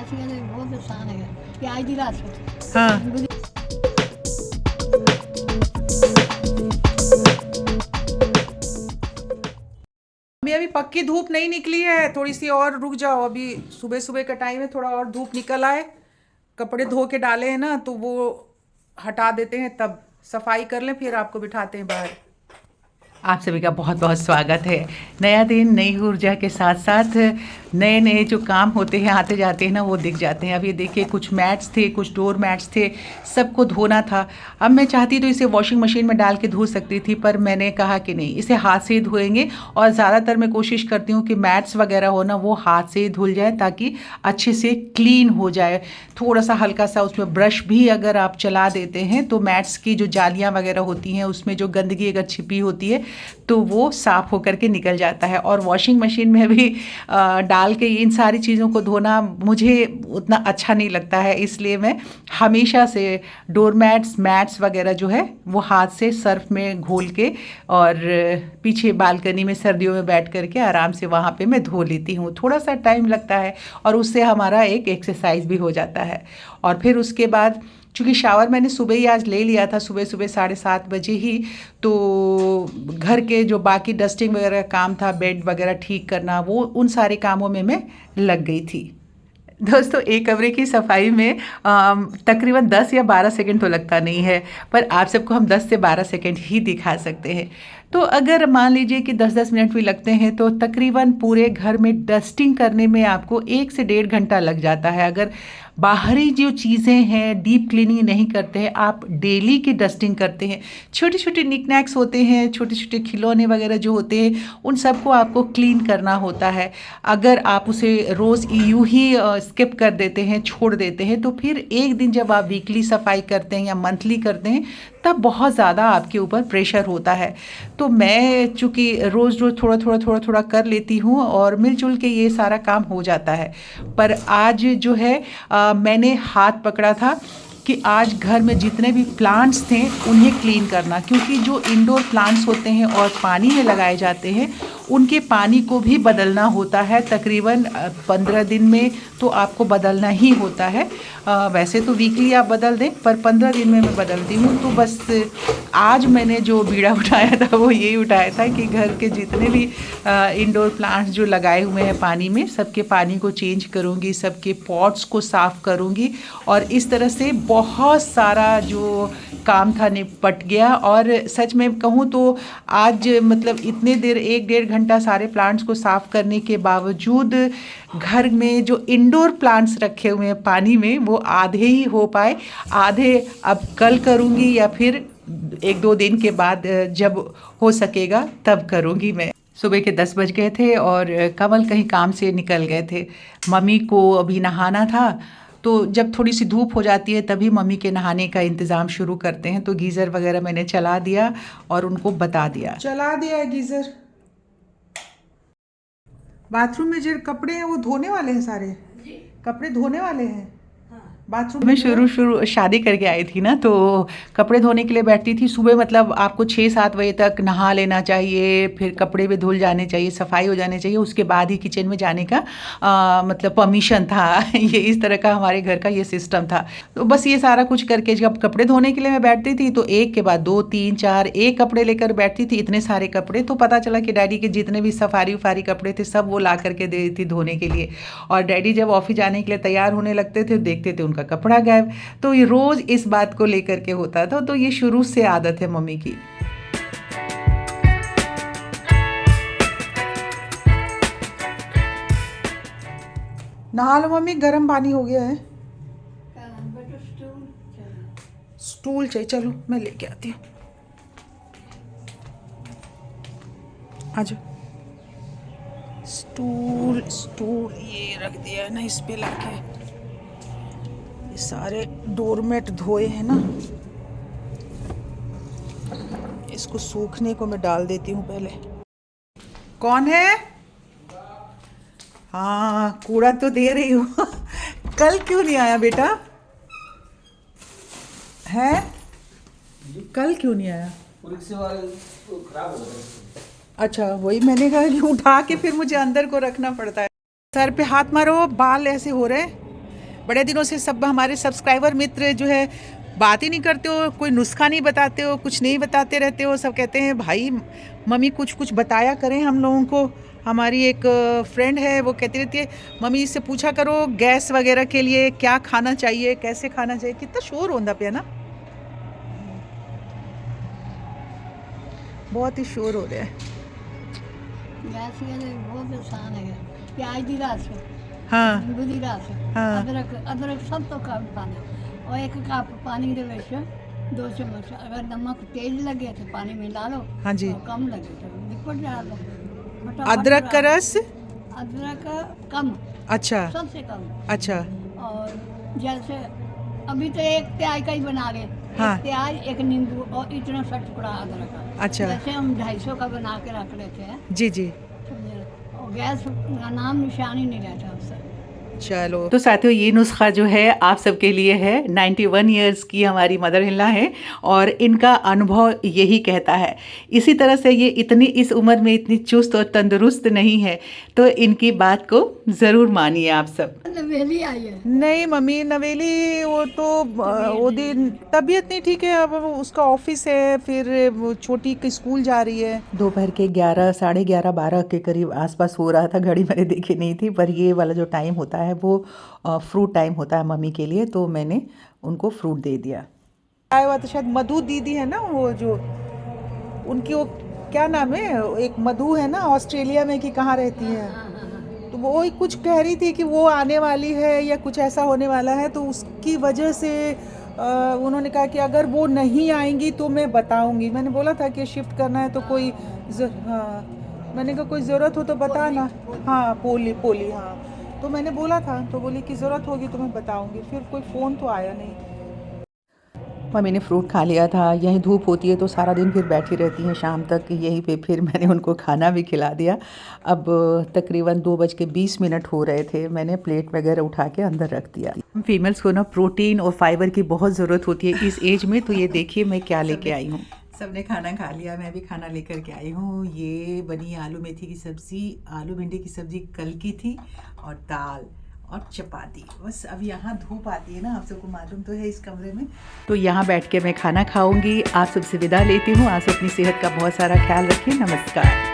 बहुत नुकसान है ये आज दी रात को। हाँ अभी पक्की धूप नहीं निकली है, थोड़ी सी और रुक जाओ। अभी सुबह सुबह का टाइम है, थोड़ा और धूप निकल आए। कपड़े धो के डाले हैं ना, तो वो हटा देते हैं, तब सफाई कर लें, फिर आपको बिठाते हैं बाहर। आप सभी का बहुत बहुत स्वागत है। नया दिन नई ऊर्जा के साथ साथ नए नए जो काम होते हैं आते जाते हैं ना, वो दिख जाते हैं। अब ये देखिए, कुछ मैट्स थे, कुछ डोर मैट्स थे, सबको धोना था। अब मैं चाहती तो इसे वॉशिंग मशीन में डाल के धो सकती थी, पर मैंने कहा कि नहीं, इसे हाथ से ही धोएंगे। और ज़्यादातर मैं कोशिश करती हूँ कि मैट्स वगैरह हो ना, वो हाथ से ही धुल जाए, ताकि अच्छे से क्लीन हो जाए। थोड़ा सा हल्का सा उसमें ब्रश भी अगर आप चला देते हैं, तो मैट्स की जो जालियाँ वगैरह होती हैं, उसमें जो गंदगी अगर छिपी होती है, तो वो साफ़ होकर के निकल जाता है। और वॉशिंग मशीन में भी डाल के इन सारी चीज़ों को धोना मुझे उतना अच्छा नहीं लगता है, इसलिए मैं हमेशा से डोरमैट्स मैट्स वगैरह जो है वो हाथ से सर्फ में घोल के और पीछे बालकनी में सर्दियों में बैठ करके आराम से वहाँ पे मैं धो लेती हूँ। थोड़ा सा टाइम लगता है और उससे हमारा एक एक्सरसाइज भी हो जाता है। और फिर उसके बाद चूँकि शावर मैंने सुबह ही आज ले लिया था, सुबह सुबह 7:30 बजे ही, तो घर के जो बाकी डस्टिंग वगैरह काम था, बेड वगैरह ठीक करना, वो उन सारे कामों में मैं लग गई थी। दोस्तों, एक कमरे की सफाई में तकरीबन 10 या 12 सेकंड तो लगता नहीं है, पर आप सबको हम 10 से 12 सेकंड ही दिखा सकते हैं। तो अगर मान लीजिए कि 10-10 मिनट भी लगते हैं, तो तकरीबन पूरे घर में डस्टिंग करने में आपको 1 से 1.5 घंटा लग जाता है। अगर बाहरी जो चीज़ें हैं डीप क्लीनिंग नहीं करते हैं, आप डेली की डस्टिंग करते हैं, छोटे छोटे निकनैक्स होते हैं, छोटे छोटे खिलौने वगैरह जो होते हैं, उन सबको आपको क्लीन करना होता है। अगर आप उसे रोज़ यूँ ही स्किप कर देते हैं, छोड़ देते हैं, तो फिर एक दिन जब आप वीकली सफाई करते हैं या मंथली करते हैं, तब बहुत ज़्यादा आपके ऊपर प्रेशर होता है। तो मैं चूँकि रोज़ रोज़ थोड़ा थोड़ा कर लेती हूँ और मिलजुल के ये सारा काम हो जाता है। पर आज जो है मैंने हाथ पकड़ा था कि आज घर में जितने भी प्लांट्स थे उन्हें क्लीन करना, क्योंकि जो इंडोर प्लांट्स होते हैं और पानी में लगाए जाते हैं, उनके पानी को भी बदलना होता है। तकरीबन 15 दिन में तो आपको बदलना ही होता है। वैसे तो वीकली आप बदल दें, पर 15 दिन में मैं बदलती हूँ। तो बस आज मैंने जो बीड़ा उठाया था वो यही उठाया था कि घर के जितने भी इंडोर प्लांट्स जो लगाए हुए हैं पानी में, सबके पानी को चेंज करूँगी, सबके पॉट्स को साफ़ करूँगी। और इस तरह से बहुत सारा जो काम था निपट गया। और सच में कहूँ तो आज मतलब इतने देर 1-1.5 घंटा सारे प्लांट्स को साफ़ करने के बावजूद घर में जो इंडोर प्लांट्स रखे हुए हैं पानी में, वो आधे ही हो पाए। आधे अब कल करूँगी या फिर 1-2 दिन के बाद जब हो सकेगा तब करूँगी मैं। सुबह के 10 बज गए थे और कमल कहीं काम से निकल गए थे। मम्मी को अभी नहाना था, तो जब थोड़ी सी धूप हो जाती है तभी मम्मी के नहाने का इंतज़ाम शुरू करते हैं। तो गीज़र वगैरह मैंने चला दिया और उनको बता दिया, चला दिया है गीज़र। बाथरूम में जो कपड़े हैं वो धोने वाले हैं, सारे कपड़े धोने वाले हैं। बाथरूम में शुरू शादी करके आई थी ना, तो कपड़े धोने के लिए बैठती थी सुबह। मतलब आपको 6-7 बजे तक नहा लेना चाहिए, फिर कपड़े भी धुल जाने चाहिए, सफाई हो जानी चाहिए, उसके बाद ही किचन में जाने का मतलब परमिशन था। ये इस तरह का हमारे घर का ये सिस्टम था। तो बस ये सारा कुछ करके जब कपड़े धोने के लिए मैं बैठती थी, तो एक के बाद 2, 3, 4 एक कपड़े लेकर बैठती थी। इतने सारे कपड़े, तो पता चला कि डैडी के जितने भी सफारी उफारी कपड़े थे सब वो ला करके दे दी थी धोने के लिए। और डैडी जब ऑफिस जाने के लिए तैयार होने लगते थे, देखते थे का कपड़ा गायब। तो ये रोज इस बात को लेकर के होता था। तो ये शुरू से आदत है मम्मी की। नहा लो मम्मी, गर्म पानी हो गया है। स्टूल चाहिए, चलो मैं लेके आती हूँ। आजो, स्टूल स्टूल ये रख दिया है ना इस पे लाके। सारे डोरमेट धोए हैं ना, इसको सूखने को मैं डाल देती हूँ पहले। कौन है? हाँ, कूड़ा तो दे रही हूँ। कल क्यों नहीं आया बेटा? है कल क्यों नहीं आया? अच्छा, वही मैंने कहा कि उठा के फिर मुझे अंदर को रखना पड़ता है। सर पे हाथ मारो, बाल ऐसे हो रहे हैं। बड़े दिनों से सब हमारे सब्सक्राइबर मित्र जो है बात ही नहीं करते हो, कोई नुस्खा नहीं बताते हो, कुछ नहीं बताते रहते हो। सब कहते हैं भाई मम्मी कुछ कुछ बताया करें हम लोगों को। हमारी एक फ्रेंड है, वो कहती रहती है मम्मी से पूछा करो गैस वगैरह के लिए क्या खाना चाहिए, कैसे खाना चाहिए। कितना शोर होता पे ना, बहुत ही शोर हो रहा है। गैस के लिए बहुत आसान है। प्याज दी रात से, हाँ नींबू दी रात से, हाँ। अदरक सब तो कम पाना और 1 कप पानी ਦੇ ਵਿੱਚ 2 चम्मच। अगर नमक तेज लगे तो पानी में डालो, हाँ जी। और कम लगे तो लिक्विड डाल दो। फटाफट अदरक का डाल। रस, अदरक कम, अच्छा सबसे कम। अच्छा और जैसे अभी तो 1 प्याज का ही बना ले, हाँ। 1 प्याज 1 नींबू और इतना सा टुकड़ा अदरक का। अच्छा। जैसे हम 250 का बना के रख लेते हैं, जी जी। समझे? और गैस का नाम निशान ही नहीं रहता उससे। चलो तो साथियों, ये नुस्खा जो है आप सबके लिए है। 91 इयर्स की हमारी मदर इन लॉ है और इनका अनुभव यही कहता है। इसी तरह से ये इतनी इस उम्र में इतनी चुस्त और तंदुरुस्त नहीं है, तो इनकी बात को ज़रूर मानिए आप सब। नवेली आई है। नहीं मम्मी, नवेली वो तो वो दिन तबीयत नहीं ठीक है, अब उसका ऑफिस है, फिर वो छोटी की स्कूल जा रही है। दोपहर के 11, साढ़े 11, 12 के करीब आसपास हो रहा था। घड़ी मैंने देखी नहीं थी, पर ये वाला जो टाइम होता है वो फ्रूट टाइम होता है मम्मी के लिए, तो मैंने उनको फ्रूट दे दिया। आया हुआ तो शायद मधु दीदी है ना, वो जो उनकी वो क्या नाम है, एक मधु है ना ऑस्ट्रेलिया में, कि कहाँ रहती है, तो वो ही कुछ कह रही थी कि वो आने वाली है या कुछ ऐसा होने वाला है, तो उसकी वजह से उन्होंने कहा कि अगर वो नहीं आएंगी तो मैं बताऊंगी। मैंने बोला था कि शिफ्ट करना है तो कोई हाँ, मैंने कहा कोई ज़रूरत हो तो बताना। हाँ पोली हाँ, तो मैंने बोला था, तो बोली कि ज़रूरत होगी तो मैं बताऊंगी। फिर कोई फ़ोन तो आया नहीं। मम्मी ने फ्रूट खा लिया था। यहीं धूप होती है तो सारा दिन फिर बैठी रहती हैं शाम तक यहीं पे, फिर मैंने उनको खाना भी खिला दिया। अब तकरीबन 2:20 हो रहे थे, मैंने प्लेट वगैरह उठा के अंदर रख दिया। फीमेल्स को ना प्रोटीन और फाइबर की बहुत ज़रूरत होती है इस एज में, तो ये देखिए मैं क्या लेके आई हूँ। सबने खाना खा लिया, मैं भी खाना लेकर के आई हूँ। ये बनी आलू मेथी की सब्ज़ी, आलू भिंडी की सब्ज़ी कल की थी, और दाल और चपाती। बस अब यहाँ धूप आती है ना, आप सबको मालूम तो है इस कमरे में, तो यहाँ बैठ के मैं खाना खाऊंगी। आप सबसे विदा लेती हूँ। आप सब अपनी सेहत का बहुत सारा ख्याल रखें। नमस्कार।